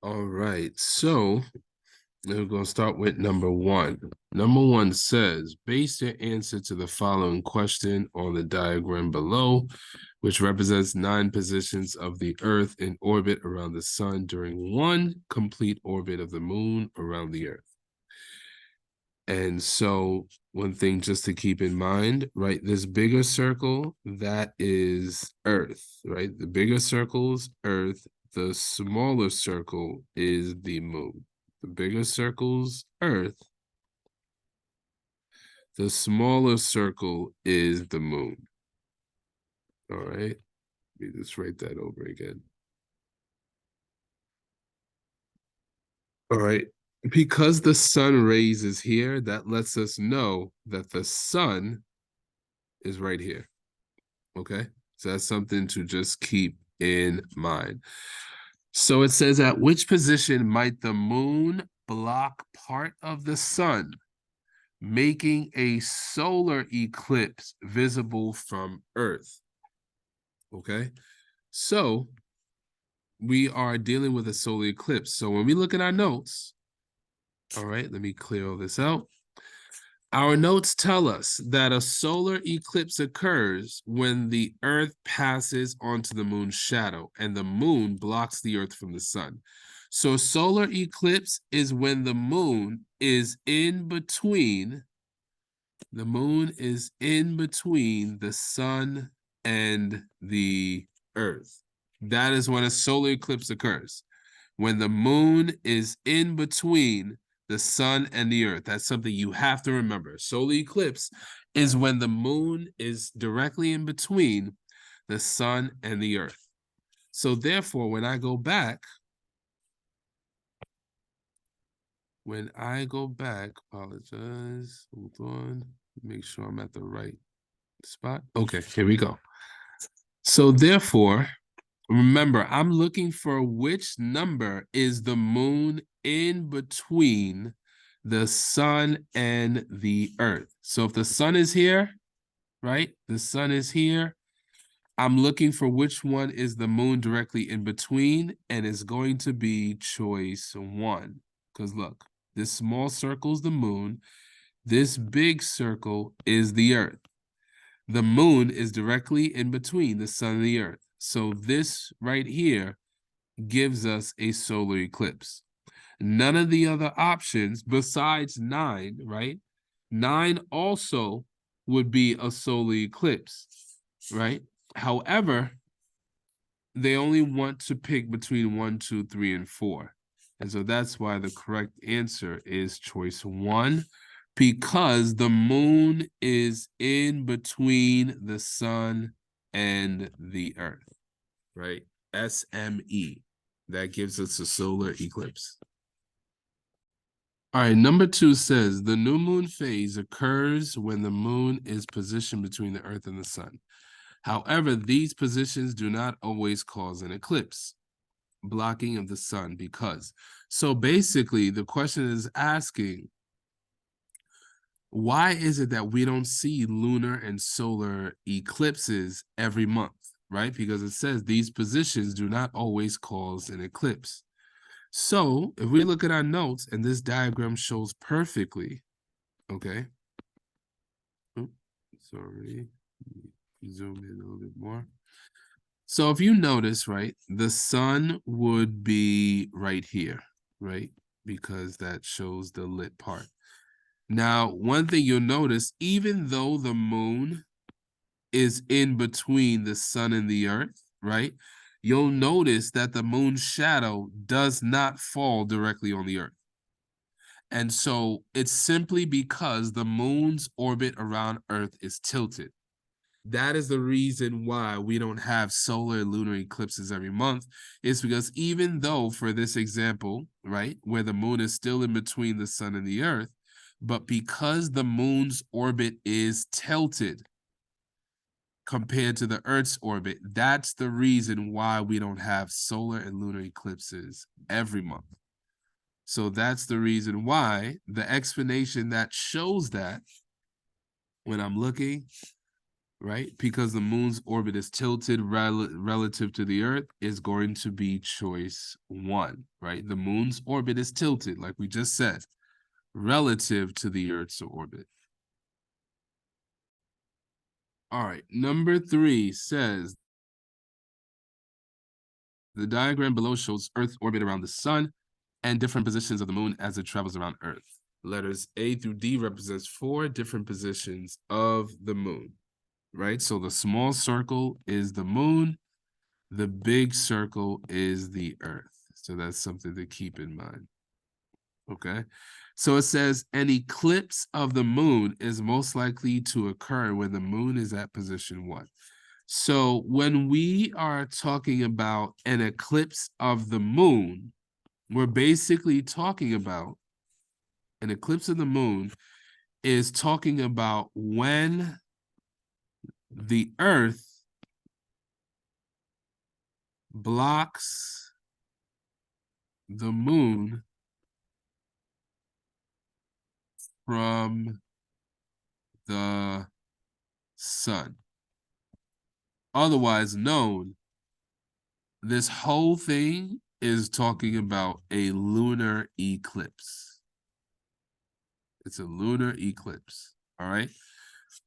All right, so we're going to start with number one. Number one says, base your answer to the following question on the diagram below, which represents 9 positions of the Earth in orbit around the sun during one complete orbit of the moon around the Earth. And so one thing just to keep in mind, right? This bigger circle, that is Earth, right? The bigger circle is Earth. The smaller circle is the moon. The bigger circle's Earth. The smaller circle is the moon. All right. Let me just write that over again. All right. Because the sun rays is here, that lets us know that the sun is right here. Okay. So that's something to just keep in mind. So it says, at which position might the moon block part of the sun, making a solar eclipse visible from Earth? Okay. So we are dealing with a solar eclipse. So when we look at our notes, all right, let me clear all this out. Our notes tell us that a solar eclipse occurs when the Earth passes onto the moon's shadow and the moon blocks the Earth from the sun. So solar eclipse is when the moon is in between, the sun and the Earth. That is when a solar eclipse occurs. When the moon is in between the sun and the Earth. That's something you have to remember. Solar eclipse is when the moon is directly in between the sun and the Earth. So therefore, when I go back, apologize, hold on, make sure I'm at the right spot. Okay, here we go. So therefore, remember, I'm looking for which number is the moon in between the sun and the Earth. So if the sun is here, right? The sun is here. I'm looking for which one is the moon directly in between, and it's going to be choice 1. Because look, this small circle is the moon. This big circle is the Earth. The moon is directly in between the sun and the Earth. So this right here gives us a solar eclipse. None of the other options besides 9, right? 9 also would be a solar eclipse, right? However, they only want to pick between 1, 2, 3, and 4. And so that's why the correct answer is choice 1, because the moon is in between the sun and the Earth, right? SME. That gives us a solar eclipse. All right, number 2 says the new moon phase occurs when the moon is positioned between the Earth and the sun. However, these positions do not always cause an eclipse, blocking of the sun because. So basically, the question is asking, why is it that we don't see lunar and solar eclipses every month, right? Because it says these positions do not always cause an eclipse. So if we look at our notes, and this diagram shows perfectly, okay? Oops, sorry, zoom in a little bit more. So if you notice, right, the sun would be right here, right? Because that shows the lit part. Now, one thing you'll notice, even though the moon is in between the sun and the Earth, right? You'll notice that the moon's shadow does not fall directly on the Earth. And so it's simply because the moon's orbit around Earth is tilted. That is the reason why we don't have solar and lunar eclipses every month. It's because even though, for this example, right, where the moon is still in between the sun and the Earth, but because the moon's orbit is tilted compared to the Earth's orbit, that's the reason why we don't have solar and lunar eclipses every month. So that's the reason why the explanation that shows that when I'm looking, right? Because the moon's orbit is tilted relative to the Earth is going to be choice 1, right? The moon's orbit is tilted, like we just said, relative to the Earth's orbit. All right, number 3 says, the diagram below shows Earth's orbit around the sun and different positions of the moon as it travels around Earth. Letters A through D represents 4 different positions of the moon, right? So the small circle is the moon, the big circle is the Earth. So that's something to keep in mind. Okay. So it says an eclipse of the moon is most likely to occur when the moon is at position 1. So when we are talking about an eclipse of the moon, we're basically talking about an eclipse of the moon is talking about when the Earth blocks the moon from the sun. Otherwise known, this whole thing is talking about a lunar eclipse. It's a lunar eclipse, all right?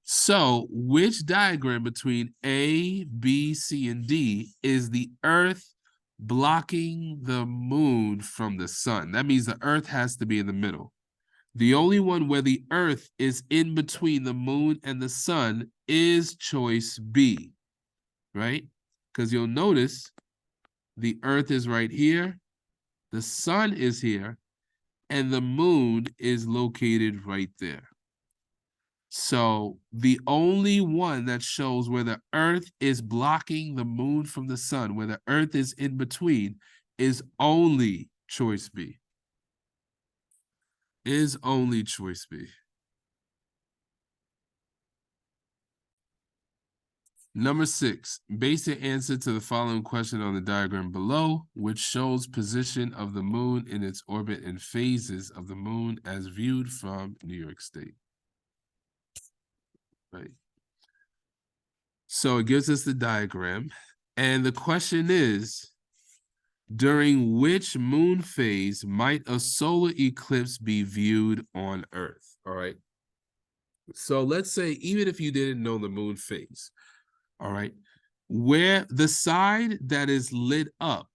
So which diagram between A, B, C, and D is the Earth blocking the moon from the sun? That means the Earth has to be in the middle. The only one where the Earth is in between the moon and the sun is choice B, right? Because you'll notice the Earth is right here, the sun is here, and the moon is located right there. So the only one that shows where the Earth is blocking the moon from the sun, where the Earth is in between, is only choice B. Is only choice B. Number 6, base your answer to the following question on the diagram below, which shows position of the moon in its orbit and phases of the moon as viewed from New York State. Right. So it gives us the diagram, and the question is, during which moon phase might a solar eclipse be viewed on Earth? All right. So let's say, even if you didn't know the moon phase, all right, where the side that is lit up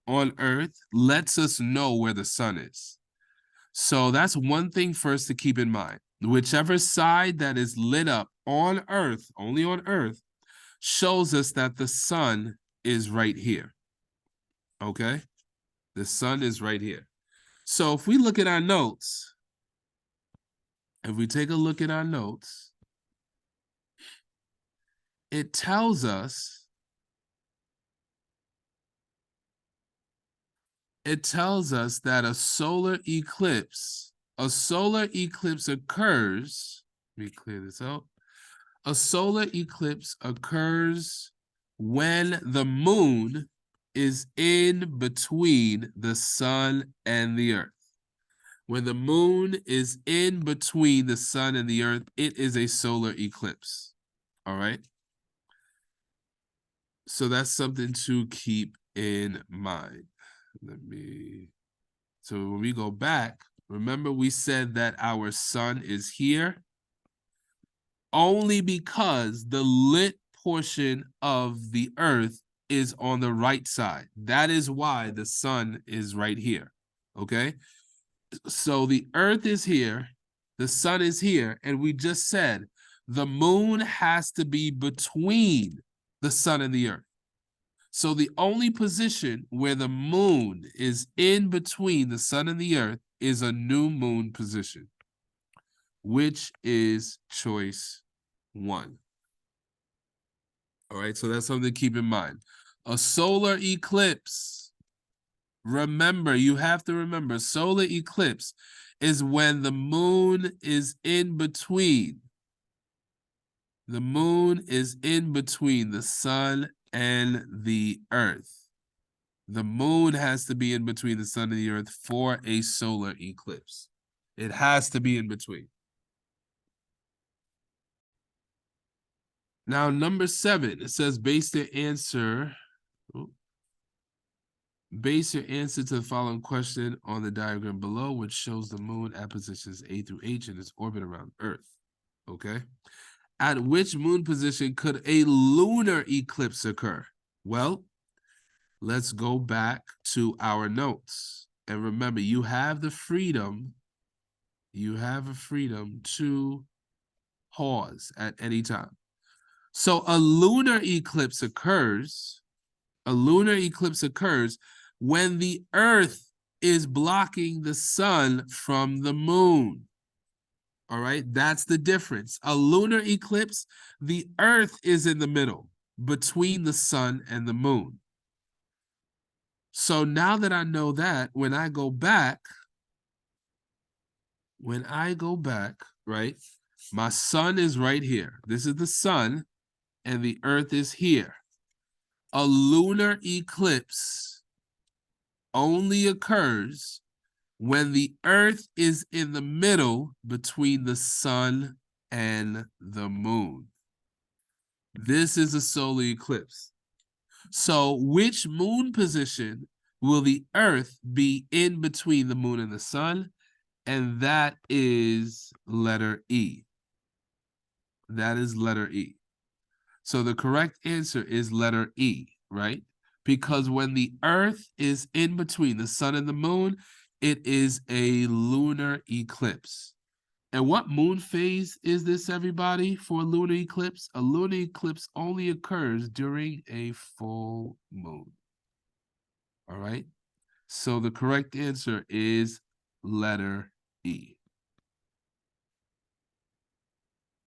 on Earth lets us know where the sun is. So that's one thing for us to keep in mind. Whichever side that is lit up on Earth, only on Earth, shows us that the sun is right here. Okay? The sun is right here. So if we look at our notes, if we take a look at our notes, it tells us that a solar eclipse occurs. Let me clear this out. A solar eclipse occurs when the moon is in between the sun and the Earth. When the moon is in between the sun and the Earth, it is a solar eclipse. All right? So that's something to keep in mind. So when we go back, remember we said that our sun is here only because the lit portion of the Earth is on the right side. That is why the sun is right here, okay? So the Earth is here, the sun is here, and we just said the moon has to be between the sun and the Earth. So the only position where the moon is in between the sun and the Earth is a new moon position, which is choice 1. All right, so that's something to keep in mind. A solar eclipse, remember, you have to remember, solar eclipse is when the moon is in between. The moon is in between the sun and the Earth. The moon has to be in between the sun and the Earth for a solar eclipse. It has to be in between. Now, number 7, it says base your answer to the following question on the diagram below, which shows the moon at positions A through H in its orbit around Earth. Okay. At which moon position could a lunar eclipse occur? Well, let's go back to our notes. And remember, you have the freedom, to pause at any time. So a lunar eclipse occurs when the Earth is blocking the sun from the moon. All right, that's the difference. A lunar eclipse, the Earth is in the middle between the sun and the moon. So now that I know that, when I go back, right, my sun is right here. This is the sun, and the Earth is here. A lunar eclipse only occurs when the Earth is in the middle between the sun and the moon. This is a solar eclipse. So which moon position will the Earth be in between the moon and the sun? And that is letter E. That is letter E. So the correct answer is letter E, right? Because when the Earth is in between the sun and the moon, it is a lunar eclipse. And what moon phase is this, everybody, for a lunar eclipse? A lunar eclipse only occurs during a full moon. All right? So the correct answer is letter E.